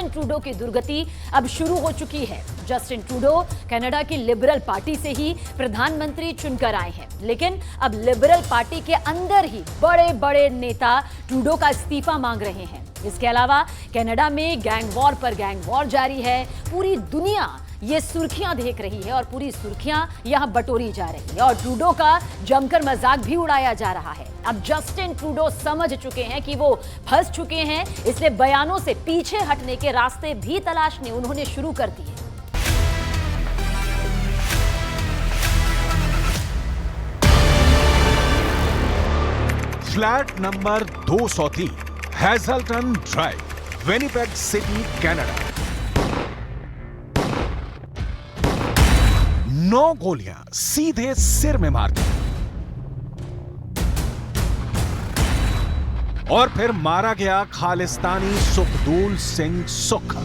Justin Trudeau की दुर्गति अब शुरू हो चुकी है। जस्टिन ट्रूडो कनाडा की लिबरल पार्टी से ही प्रधानमंत्री चुनकर आए हैं, लेकिन अब लिबरल पार्टी के अंदर ही बड़े बड़े नेता ट्रूडो का इस्तीफा मांग रहे हैं। इसके अलावा कनाडा में गैंग वॉर पर गैंग वॉर जारी है। पूरी दुनिया ये सुर्खियां देख रही है और पूरी सुर्खियां यहां बटोरी जा रही है और ट्रूडो का जमकर मजाक भी उड़ाया जा रहा है। अब जस्टिन ट्रूडो समझ चुके हैं कि वो फंस चुके हैं, इसलिए बयानों से पीछे हटने के रास्ते भी तलाशने उन्होंने शुरू कर दिए। Flat number 203 Hazelton Drive, Winnipeg city, Canada. 9 गोलियां सीधे सिर में मार दी और फिर मारा गया खालिस्तानी सुखदूल सिंह सुक्खा।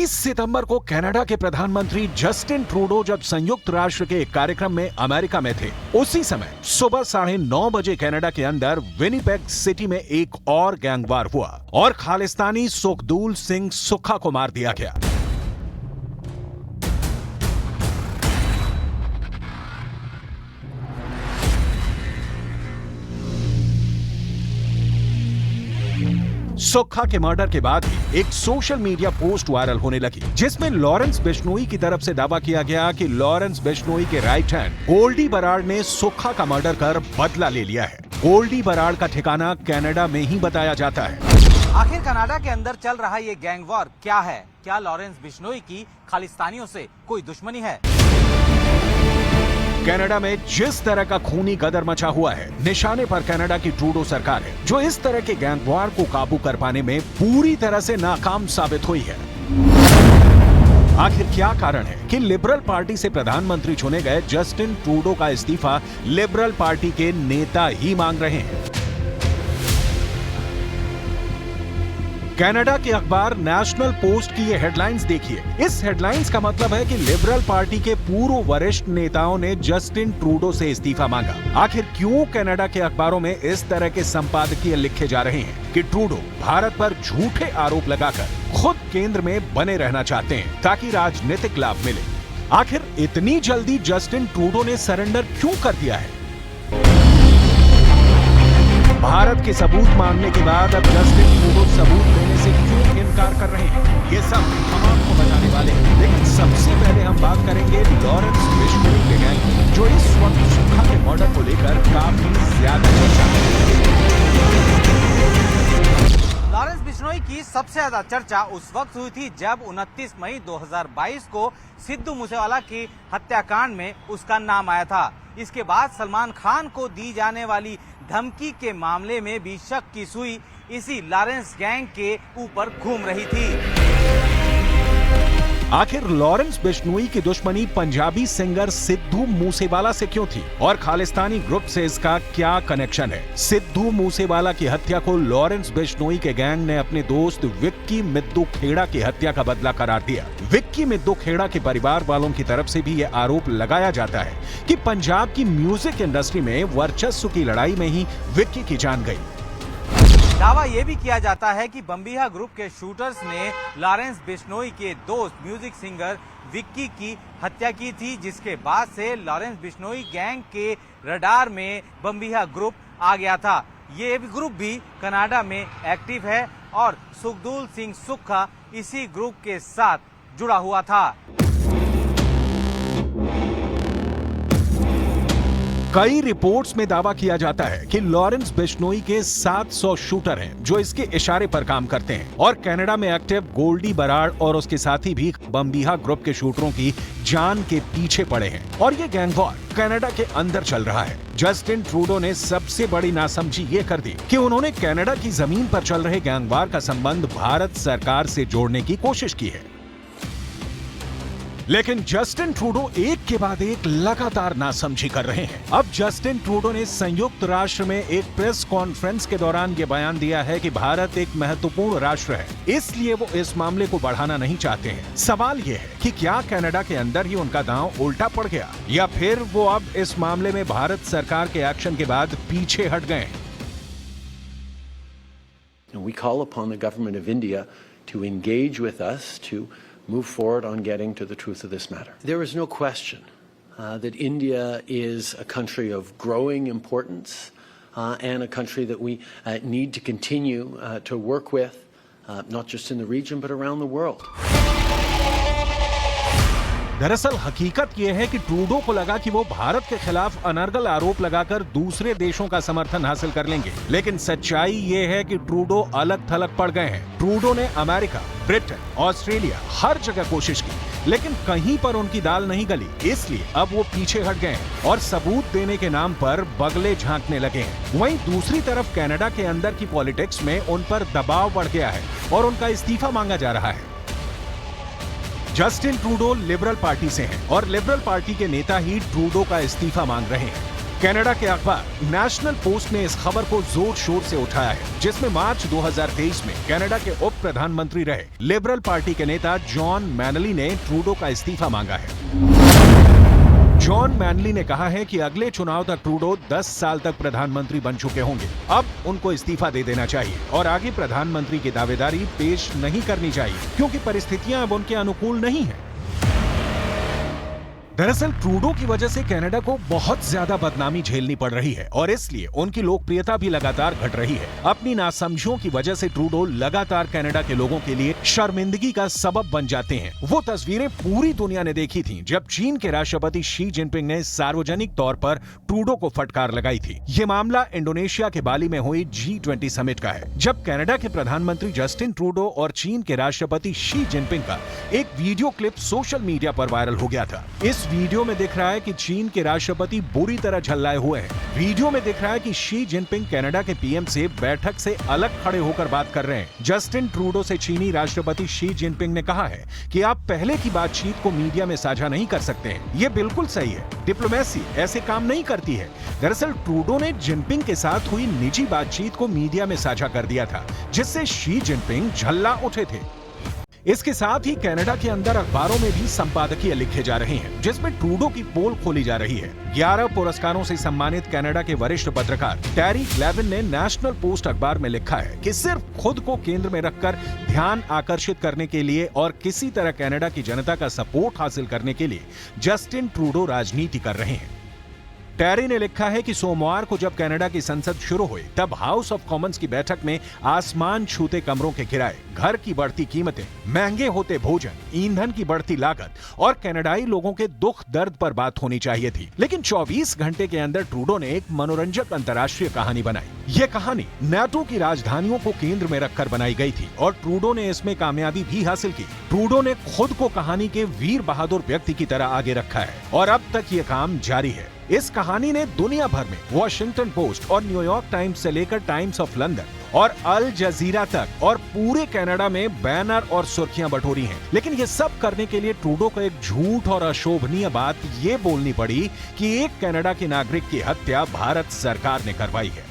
सितंबर को कनाडा के प्रधानमंत्री जस्टिन ट्रूडो जब संयुक्त राष्ट्र के एक कार्यक्रम में अमेरिका में थे, उसी समय सुबह 9:30 बजे कनाडा के अंदर विनिपेग सिटी में एक और गैंगवार हुआ और खालिस्तानी सुखदूल सिंह सुक्खा को मार दिया गया। सुक्खा के मर्डर के बाद ही एक सोशल मीडिया पोस्ट वायरल होने लगी, जिसमें लॉरेंस बिश्नोई की तरफ से दावा किया गया कि लॉरेंस बिश्नोई के राइट हैंड गोल्डी बराड़ ने सुक्खा का मर्डर कर बदला ले लिया है। गोल्डी बराड़ का ठिकाना कनाडा में ही बताया जाता है। आखिर कनाडा के अंदर चल रहा ये गैंग वॉर क्या है? क्या लॉरेंस बिश्नोई की खालिस्तानियों से कोई दुश्मनी है? कनाडा में जिस तरह का खूनी गदर मचा हुआ है, निशाने पर कनाडा की ट्रूडो सरकार है, जो इस तरह के गैंगवार को काबू कर पाने में पूरी तरह से नाकाम साबित हुई है। आखिर क्या कारण है कि लिबरल पार्टी से प्रधानमंत्री चुने गए जस्टिन ट्रूडो का इस्तीफा लिबरल पार्टी के नेता ही मांग रहे हैं? कनाडा के अखबार नेशनल पोस्ट की ये हेडलाइंस देखिए। इस हेडलाइंस का मतलब है कि लिबरल पार्टी के पूर्व वरिष्ठ नेताओं ने जस्टिन ट्रूडो से इस्तीफा मांगा। आखिर क्यों कनाडा के अखबारों में इस तरह के संपादकीय लिखे जा रहे हैं कि ट्रूडो भारत पर झूठे आरोप लगाकर खुद केंद्र में बने रहना चाहते हैं ताकि राजनीतिक लाभ मिले? आखिर इतनी जल्दी जस्टिन ट्रूडो ने सरेंडर क्यों कर दिया है? भारत के सबूत मांगने के बाद अब जस्टिन ट्रूडो सबूत देने से क्यों इनकार कर रहे हैं? ये सब हम आपको बताने वाले हैं, लेकिन सबसे पहले हम बात करेंगे लॉरेंस बिश्नोई के गैंग की, जो इस वक्त सुक्खा के मर्डर को लेकर काफी ज्यादा चर्चा है। लॉरेंस बिश्नोई की सबसे ज्यादा चर्चा उस वक्त हुई थी जब 29 मई 2022 को सिद्धू मूसेवाला की हत्याकांड में उसका नाम आया था। इसके बाद सलमान खान को दी जाने वाली धमकी के मामले में भी शक की सुई इसी लॉरेंस गैंग के ऊपर घूम रही थी। आखिर लॉरेंस बिश्नोई की दुश्मनी पंजाबी सिंगर सिद्धू मूसेवाला से क्यों थी और खालिस्तानी ग्रुप से इसका क्या कनेक्शन है? सिद्धू मूसेवाला की हत्या को लॉरेंस बिश्नोई के गैंग ने अपने दोस्त विक्की मिद्दू खेड़ा की हत्या का बदला करार दिया। विक्की मिद्दू खेड़ा के परिवार वालों की तरफ से भी यह आरोप लगाया जाता है कि पंजाब की म्यूजिक इंडस्ट्री में वर्चस्व की लड़ाई में ही विक्की की जान गई। दावा यह भी किया जाता है कि बम्बिहा ग्रुप के शूटर्स ने लॉरेंस बिश्नोई के दोस्त म्यूजिक सिंगर विक्की की हत्या की थी, जिसके बाद से लॉरेंस बिश्नोई गैंग के रडार में बम्बिहा ग्रुप आ गया था। ये ग्रुप भी कनाडा में एक्टिव है और सुखदूल सिंह सुक्खा इसी ग्रुप के साथ जुड़ा हुआ था। कई रिपोर्ट्स में दावा किया जाता है कि लॉरेंस बिश्नोई के 700 शूटर हैं जो इसके इशारे पर काम करते हैं और कनाडा में एक्टिव गोल्डी बराड़ और उसके साथी भी बम्बिहा ग्रुप के शूटरों की जान के पीछे पड़े हैं और ये गैंग वॉर कनाडा के अंदर चल रहा है। जस्टिन ट्रूडो ने सबसे बड़ी नासमझी ये कर दी कि उन्होंने कनाडा की जमीन पर चल रहे गैंगवार का संबंध भारत सरकार से जोड़ने की कोशिश की है। लेकिन जस्टिन ट्रूडो एक के बाद एक लगातार नासमझी कर रहे हैं। अब जस्टिन ट्रूडो ने संयुक्त राष्ट्र में एक प्रेस कॉन्फ्रेंस के दौरान ये बयान दिया है कि भारत एक महत्वपूर्ण राष्ट्र है, इसलिए वो इस मामले को बढ़ाना नहीं चाहते हैं। सवाल ये है कि क्या कनाडा के अंदर ही उनका दांव उल्टा पड़ गया या फिर वो अब इस मामले में भारत सरकार के एक्शन के बाद पीछे हट गए। We call upon the government of India to engage with us to move forward on getting to the truth of this matter. There is no question that India is a country of growing importance and a country that we need to continue to work with, not just in the region but around the world. दरअसल हकीकत यह है कि Trudeau को लगा कि वो भारत के खिलाफ अनर्गल आरोप लगाकर दूसरे देशों का समर्थन हासिल कर लेंगे, लेकिन सच्चाई ये है कि ट्रूडो अलग थलग पड़ गए हैं। ट्रूडो ने अमेरिका, ब्रिटेन, ऑस्ट्रेलिया हर जगह कोशिश की, लेकिन कहीं पर उनकी दाल नहीं गली, इसलिए अब वो पीछे हट गए हैं और सबूत देने के नाम पर बगले झांकने लगे हैं। वहीं दूसरी तरफ कनाडा के अंदर की पॉलिटिक्स में उन पर दबाव बढ़ गया है और उनका इस्तीफा मांगा जा रहा है। जस्टिन ट्रूडो लिबरल पार्टी से हैं और लिबरल पार्टी के नेता ही ट्रूडो का इस्तीफा मांग रहे हैं। कनाडा के अखबार नेशनल पोस्ट ने इस खबर को जोर शोर से उठाया है, जिसमें मार्च 2023 में कनाडा के उप प्रधानमंत्री रहे लिबरल पार्टी के नेता जॉन मैनली ने ट्रूडो का इस्तीफा मांगा है। जॉन मैनली ने कहा है कि अगले चुनाव तक ट्रूडो 10 साल तक प्रधानमंत्री बन चुके होंगे, अब उनको इस्तीफा दे देना चाहिए और आगे प्रधानमंत्री की दावेदारी पेश नहीं करनी चाहिए क्योंकि परिस्थितियां अब उनके अनुकूल नहीं हैं। दरअसल ट्रूडो की वजह से कनाडा को बहुत ज्यादा बदनामी झेलनी पड़ रही है और इसलिए उनकी लोकप्रियता भी लगातार घट रही है। अपनी नासमझियों की वजह से ट्रूडो लगातार कनाडा के लोगों के लिए शर्मिंदगी का सबब बन जाते हैं। वो तस्वीरें पूरी दुनिया ने देखी थी जब चीन के राष्ट्रपति शी जिनपिंग ने सार्वजनिक तौर पर ट्रूडो को फटकार लगाई थी। ये मामला इंडोनेशिया के बाली में हुई G20 समिट का है, जब कनाडा के प्रधानमंत्री जस्टिन ट्रूडो और चीन के राष्ट्रपति शी जिनपिंग का एक वीडियो क्लिप सोशल मीडिया पर वायरल हो गया था। इस वीडियो में दिख रहा है कि चीन के राष्ट्रपति बुरी तरह झल्लाए हुए हैं। वीडियो में दिख रहा है कि शी जिनपिंग कनाडा के पीएम से बैठक से अलग खड़े होकर बात कर रहे हैं। जस्टिन ट्रूडो से चीनी राष्ट्रपति शी जिनपिंग ने कहा है कि आप पहले की बातचीत को मीडिया में साझा नहीं कर सकते हैं। ये बिल्कुल सही है, डिप्लोमेसी ऐसे काम नहीं करती है। दरअसल ट्रूडो ने जिनपिंग के साथ हुई निजी बातचीत को मीडिया में साझा कर दिया था, जिससे शी जिनपिंग झल्ला उठे थे। इसके साथ ही कनाडा के अंदर अखबारों में भी संपादकीय लिखे जा रहे हैं, जिसमें ट्रूडो की पोल खोली जा रही है। 11 पुरस्कारों से सम्मानित कनाडा के वरिष्ठ पत्रकार टेरी ग्लेविन ने नेशनल पोस्ट अखबार में लिखा है कि सिर्फ खुद को केंद्र में रखकर ध्यान आकर्षित करने के लिए और किसी तरह कनाडा की जनता का सपोर्ट हासिल करने के लिए जस्टिन ट्रूडो राजनीति कर रहे हैं। टेरी ने लिखा है कि सोमवार को जब कनाडा की संसद शुरू हुई, तब हाउस ऑफ कॉमन्स की बैठक में आसमान छूते कमरों के किराए, घर की बढ़ती कीमतें, महंगे होते भोजन, ईंधन की बढ़ती लागत और कनाडाई लोगों के दुख दर्द पर बात होनी चाहिए थी। लेकिन 24 घंटे के अंदर ट्रूडो ने एक मनोरंजक अंतर्राष्ट्रीय कहानी बनाई। ये कहानी नाटो की राजधानियों को केंद्र में रखकर बनाई गई थी और ट्रूडो ने इसमें कामयाबी भी हासिल की। ट्रूडो ने खुद को कहानी के वीर बहादुर व्यक्ति की तरह आगे रखा है और अब तक ये काम जारी है। इस कहानी ने दुनिया भर में वॉशिंगटन पोस्ट और न्यूयॉर्क टाइम्स से लेकर टाइम्स ऑफ लंदन और अल जजीरा तक और पूरे कनाडा में बैनर और सुर्खियां बटोरी हैं। लेकिन ये सब करने के लिए ट्रूडो को एक झूठ और अशोभनीय बात ये बोलनी पड़ी कि एक कनाडा के नागरिक की हत्या भारत सरकार ने करवाई है।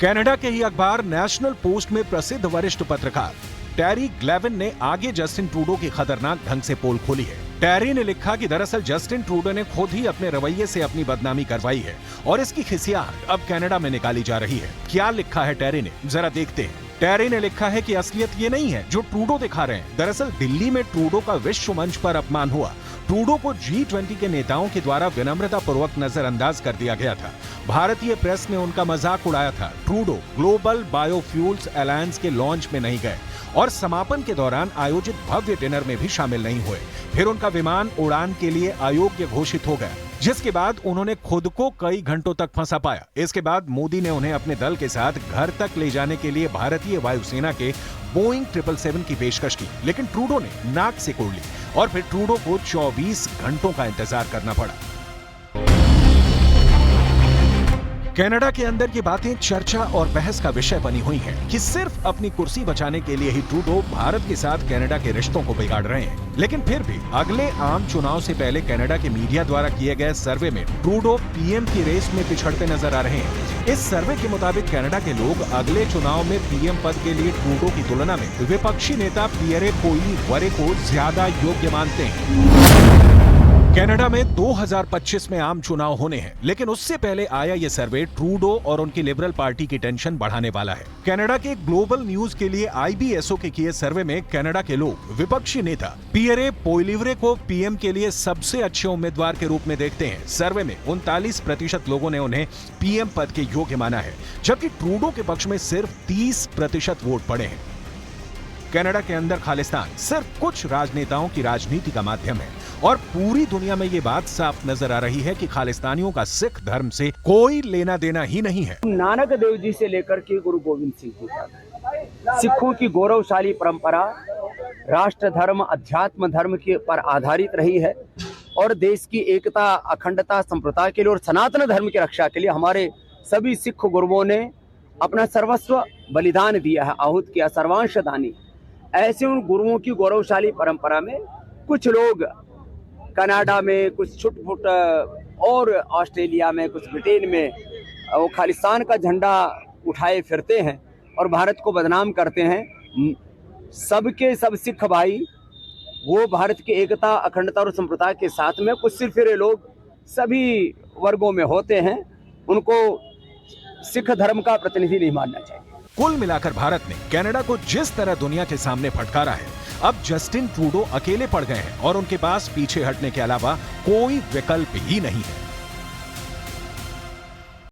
कनाडा के ही अखबार नेशनल पोस्ट में प्रसिद्ध वरिष्ठ पत्रकार टेरी ग्लेविन ने आगे जस्टिन ट्रूडो की खतरनाक ढंग से पोल खोली है। टेरी ने लिखा कि दरअसल जस्टिन ट्रूडो ने खुद ही अपने रवैये से अपनी बदनामी करवाई है और इसकी खिसियाहट अब कनाडा में निकाली जा रही है। क्या लिखा है टेरी ने, जरा देखते हैं। टेरी ने लिखा है कि असलियत ये नहीं है जो ट्रूडो दिखा रहे हैं। दरअसल दिल्ली में ट्रूडो का विश्व मंच पर अपमान हुआ। ट्रूडो को G20 के नेताओं के द्वारा विनम्रता पूर्वक नजरअंदाज कर दिया गया था। भारतीय प्रेस ने उनका मजाक उड़ाया था। ट्रूडो ग्लोबल बायोफ्यूल्स अलायंस के लॉन्च में नहीं गए और समापन के दौरान आयोजित भव्य डिनर में भी शामिल नहीं हुए। फिर उनका विमान उड़ान के लिए अयोग्य घोषित हो गया, जिसके बाद उन्होंने खुद को कई घंटों तक फंसा पाया। इसके बाद मोदी ने उन्हें अपने दल के साथ घर तक ले जाने के लिए भारतीय वायुसेना के बोइंग 777 की पेशकश की, लेकिन ट्रूडो ने नाक सिकोड़ ली और फिर ट्रूडो को 24 घंटों का इंतजार करना पड़ा। कनाडा के अंदर ये बातें चर्चा और बहस का विषय बनी हुई हैं कि सिर्फ अपनी कुर्सी बचाने के लिए ही ट्रूडो भारत के साथ कनाडा के रिश्तों को बिगाड़ रहे हैं। लेकिन फिर भी अगले आम चुनाव से पहले कनाडा के मीडिया द्वारा किए गए सर्वे में ट्रूडो पीएम की रेस में पिछड़ते नजर आ रहे हैं। इस सर्वे के मुताबिक कनाडा के लोग अगले चुनाव में पीएम पद के लिए ट्रूडो की तुलना में विपक्षी नेता पियरे पोइलीवरे को ज्यादा योग्य मानते हैं। कनाडा में 2025 में आम चुनाव होने हैं, लेकिन उससे पहले आया ये सर्वे ट्रूडो और उनकी लिबरल पार्टी की टेंशन बढ़ाने वाला है। कनाडा के ग्लोबल न्यूज के लिए IBSO के किए सर्वे में कनाडा के लोग विपक्षी नेता पियरे पोइलीवरे को पीएम के लिए सबसे अच्छे उम्मीदवार के रूप में देखते हैं। सर्वे में 39% लोगों ने उन्हें पीएम पद के योग्य माना है, जबकि ट्रूडो के पक्ष में सिर्फ 30% वोट पड़े हैं। कनाडा के अंदर खालिस्तान सिर्फ कुछ राजनेताओं की राजनीति का माध्यम है और पूरी दुनिया में ये बात साफ नजर आ रही है कि खालिस्तानियों का सिख धर्म से कोई लेना देना ही नहीं है। नानक देव जी से लेकर के गुरु गोविंद सिंह जी तक सिखों की गौरवशाली परंपरा राष्ट्र धर्म अध्यात्म धर्म के पर आधारित रही है और देश की एकता अखंडता संप्रभुता के लिए और सनातन धर्म की रक्षा के लिए हमारे सभी सिख गुरुओं ने अपना सर्वस्व बलिदान दिया है, आहूत किया, सर्वांश दानी। ऐसे उन गुरुओं की गौरवशाली परंपरा में कुछ लोग कनाडा में, कुछ छुटपुट और ऑस्ट्रेलिया में, कुछ ब्रिटेन में वो खालिस्तान का झंडा उठाए फिरते हैं और भारत को बदनाम करते हैं। सबके सब सिख भाई वो भारत की एकता अखंडता और संप्रभुता के साथ में कुछ सिरफिरे लोग सभी वर्गों में होते हैं, उनको सिख धर्म का प्रतिनिधि नहीं मानना चाहिए। कुल मिलाकर भारत ने कनाडा को जिस तरह दुनिया के सामने फटकारा है, अब जस्टिन ट्रूडो अकेले पड़ गए हैं और उनके पास पीछे हटने के अलावा कोई विकल्प ही नहीं है।